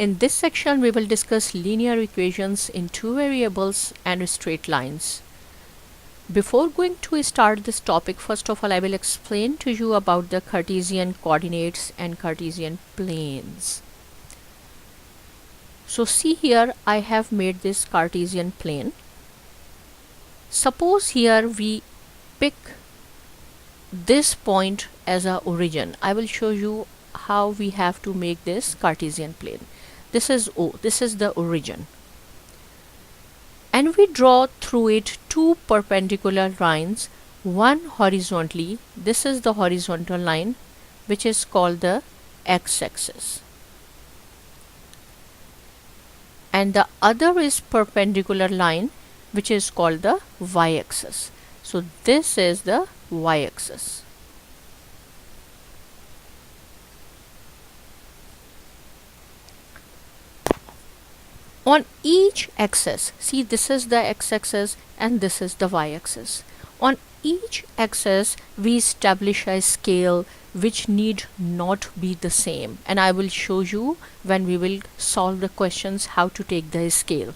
In this section, we will discuss linear equations in two variables and straight lines. Before going to start this topic, first of all, I will explain to you about the Cartesian coordinates and Cartesian planes. So see here, I have made this Cartesian plane. Suppose here we pick this point as a origin. I will show you how we have to make this Cartesian plane. This is O, this is the origin. And we draw through it two perpendicular lines, one horizontally, this is the horizontal line which is called the x-axis, and the other is perpendicular line which is called the y-axis. So this is the y-axis. On each axis, see, this is the x-axis and this is the y-axis. On each axis we establish a scale which need not be the same, and I will show you when we will solve the questions how to take the scale.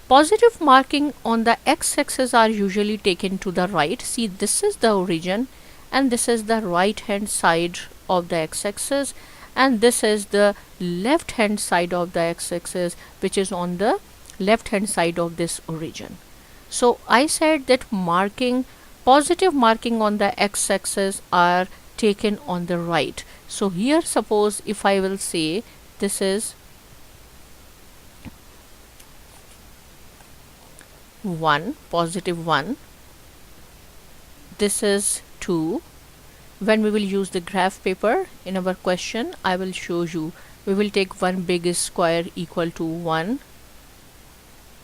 Positive marking on the x-axis are usually taken to the right. See, this is the origin and this is the right hand side of the x-axis, and this is the left hand side of the x-axis which is on the left hand side of this origin. So I said that positive marking on the x-axis are taken on the right. So here, suppose if I will say this is 1, positive 1, this is 2. When we will use the graph paper in our question, I will show you, we will take one big square equal to 1,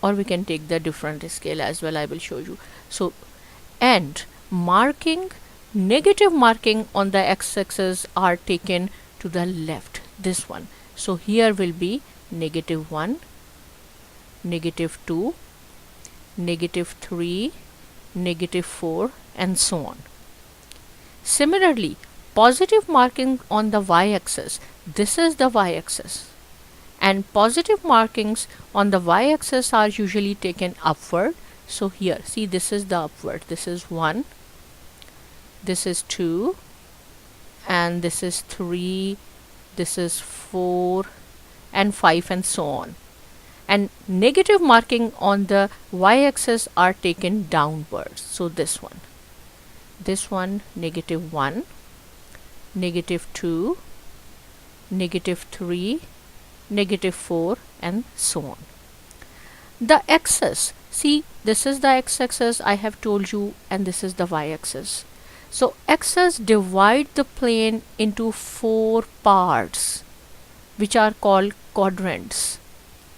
or we can take the different scale as well, I will show you. So, and negative marking on the x-axis are taken to the left, this one. So here will be negative 1, negative 2, negative 3, negative 4, and so on. Similarly, positive marking on the y-axis, this is the y-axis, and positive markings on the y-axis are usually taken upward. So here, see, this is the upward, this is 1, this is 2, and this is 3, this is 4, and 5, and so on. And negative marking on the y-axis are taken downwards. So this one, negative 1, negative 2, negative 3, negative 4, and so on. The axis, see, this is the x-axis I have told you, and this is the y-axis. So axis divide the plane into 4 parts which are called quadrants,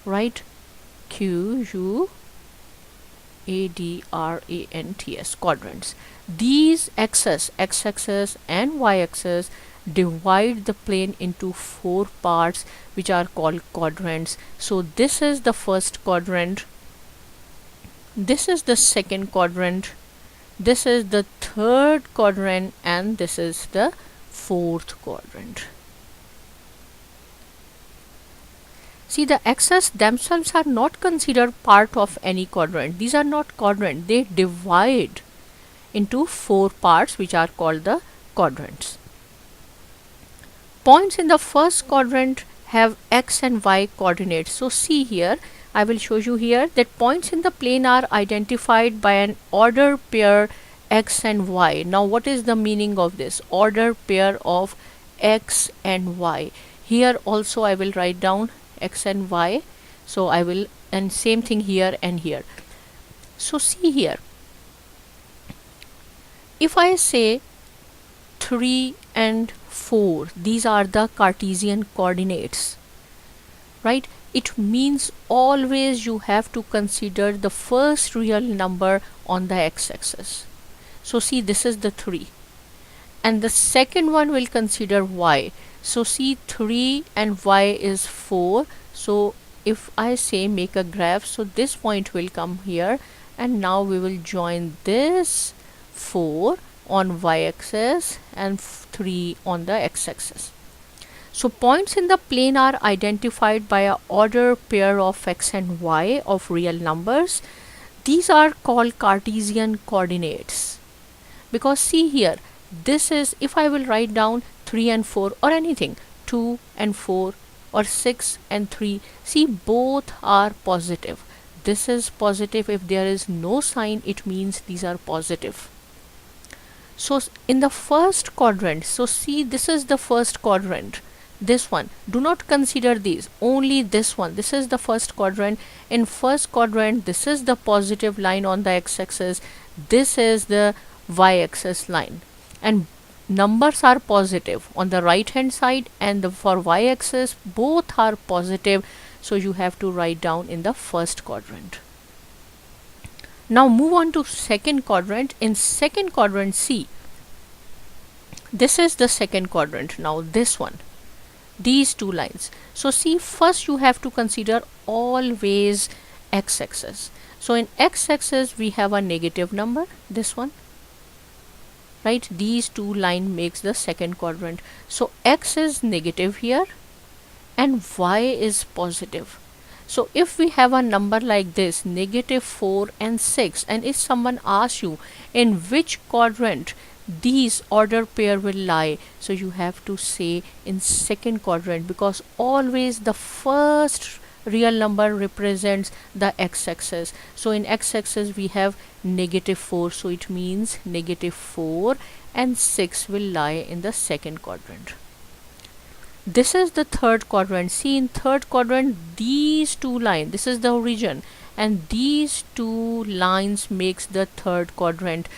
right? Q-U-A-D-R-A-N-T-S, quadrants. These axes, x-axis and y-axis, divide the plane into 4 parts which are called quadrants. So this is the first quadrant, this is the second quadrant, this is the third quadrant, and this is the fourth quadrant. See, the axes themselves are not considered part of any quadrant. These are not quadrant, they divide into 4 parts which are called the quadrants. Points in the first quadrant have x and y coordinates. So see here, I will show you here that points in the plane are identified by an order pair x and y. Now what is the meaning of this order pair of x and y? Here also I will write down x and y. So I will, and same thing here and here. So see here, if I say 3 and 4, these are the Cartesian coordinates, right? It means always you have to consider the first real number on the x-axis. So see, this is the 3, and the second one will consider y. So see, 3 and y is 4. So if I say make a graph, so this point will come here, and now we will join this 4 on y-axis and 3 on the x-axis. So points in the plane are identified by an ordered pair of x and y of real numbers. These are called Cartesian coordinates. Because see here, this is, if I will write down 3 and 4 or anything, 2 and 4 or 6 and 3, see both are positive. This is positive. If there is no sign, it means these are positive. So in the first quadrant, so see, this is the first quadrant, this one, do not consider these, only this one. This is the first quadrant. In first quadrant, this is the positive line on the x-axis, this is the y-axis line, and numbers are positive on the right hand side, and for y-axis both are positive, so you have to write down in the first quadrant. Now move on to second quadrant. In second quadrant, see, this is the second quadrant. Now this one, these two lines. So see, first you have to consider always x-axis. So in x-axis we have a negative number, this one, right? These two line makes the second quadrant. So x is negative here and y is positive. So if we have a number like this, negative 4 and 6, and if someone asks you in which quadrant these order pair will lie, so you have to say in second quadrant, because always the first real number represents the x-axis. So in x-axis we have negative 4, so it means negative 4 and 6 will lie in the second quadrant. This is the third quadrant. See, in third quadrant, these two lines, this is the origin, and these two lines makes the third quadrant.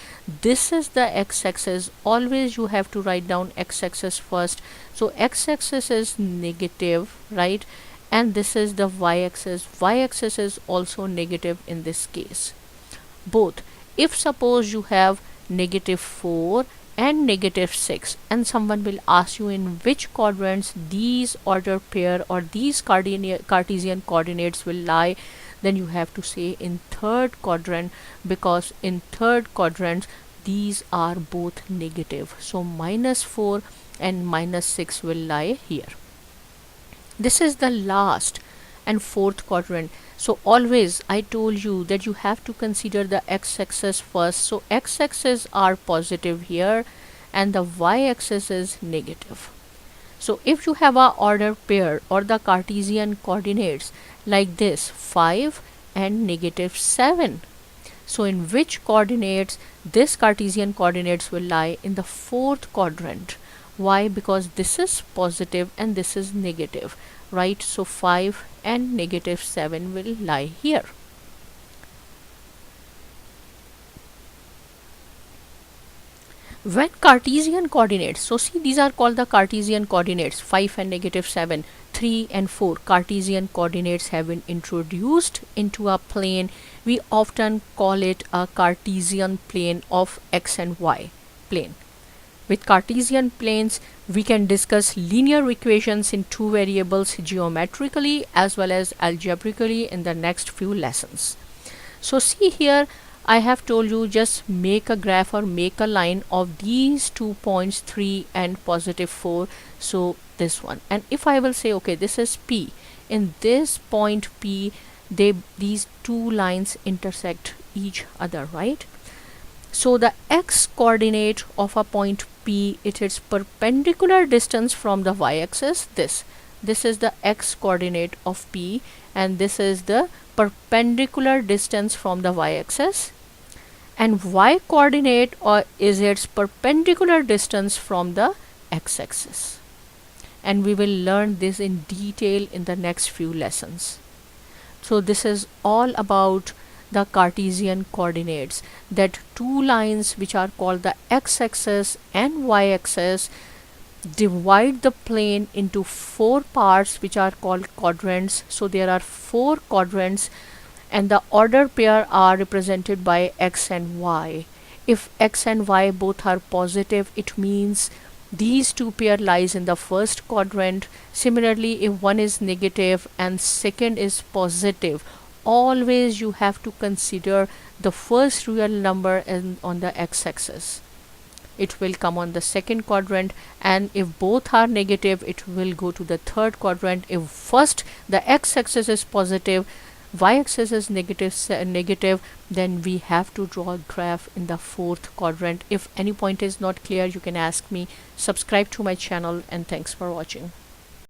This is the x-axis. Always you have to write down x-axis first. So x-axis is negative, right? And this is the y-axis. Y-axis is also negative in this case. Both. If suppose you have negative 4 and negative 6, and someone will ask you in which quadrants these order pair or these Cartesian coordinates will lie, then you have to say in third quadrant, because in third quadrant these are both negative. So minus 4 and minus 6 will lie here. This is the last and fourth quadrant. So always I told you that you have to consider the x-axis first. So x-axis are positive here and the y-axis is negative. So if you have a order pair or the Cartesian coordinates like this, 5 and negative 7, so in which coordinates this Cartesian coordinates will lie? In the fourth quadrant. Why? Because this is positive and this is negative, right? So 5 and negative 7 will lie here. When Cartesian coordinates, so see, these are called the Cartesian coordinates, 5 and negative 7, 3 and 4 Cartesian coordinates have been introduced into a plane. We often call it a Cartesian plane of x and y plane. With Cartesian planes, we can discuss linear equations in two variables geometrically as well as algebraically in the next few lessons. So see here, I have told you just make a graph or make a line of these 2 points, 3 and positive 4. So this one, and if I will say, okay, this is P, in this point P, these two lines intersect each other, right? So the x coordinate of a point P, it is perpendicular distance from the y-axis. This is the x coordinate of P, and this is the perpendicular distance from the y-axis, and y coordinate is its perpendicular distance from the x-axis. And we will learn this in detail in the next few lessons. So this is all about the Cartesian coordinates, that two lines which are called the x-axis and y-axis divide the plane into 4 parts which are called quadrants. So there are 4 quadrants and the order pair are represented by x and y. If x and y both are positive, it means these two pair lies in the first quadrant. Similarly, if one is negative and second is positive, always you have to consider the first real number on the x-axis. it will come on the second quadrant, and if both are negative, it will go to the third quadrant. If first the x-axis is positive, y-axis is negative, then we have to draw a graph in the fourth quadrant. If any point is not clear, you can ask me. Subscribe to my channel, and thanks for watching.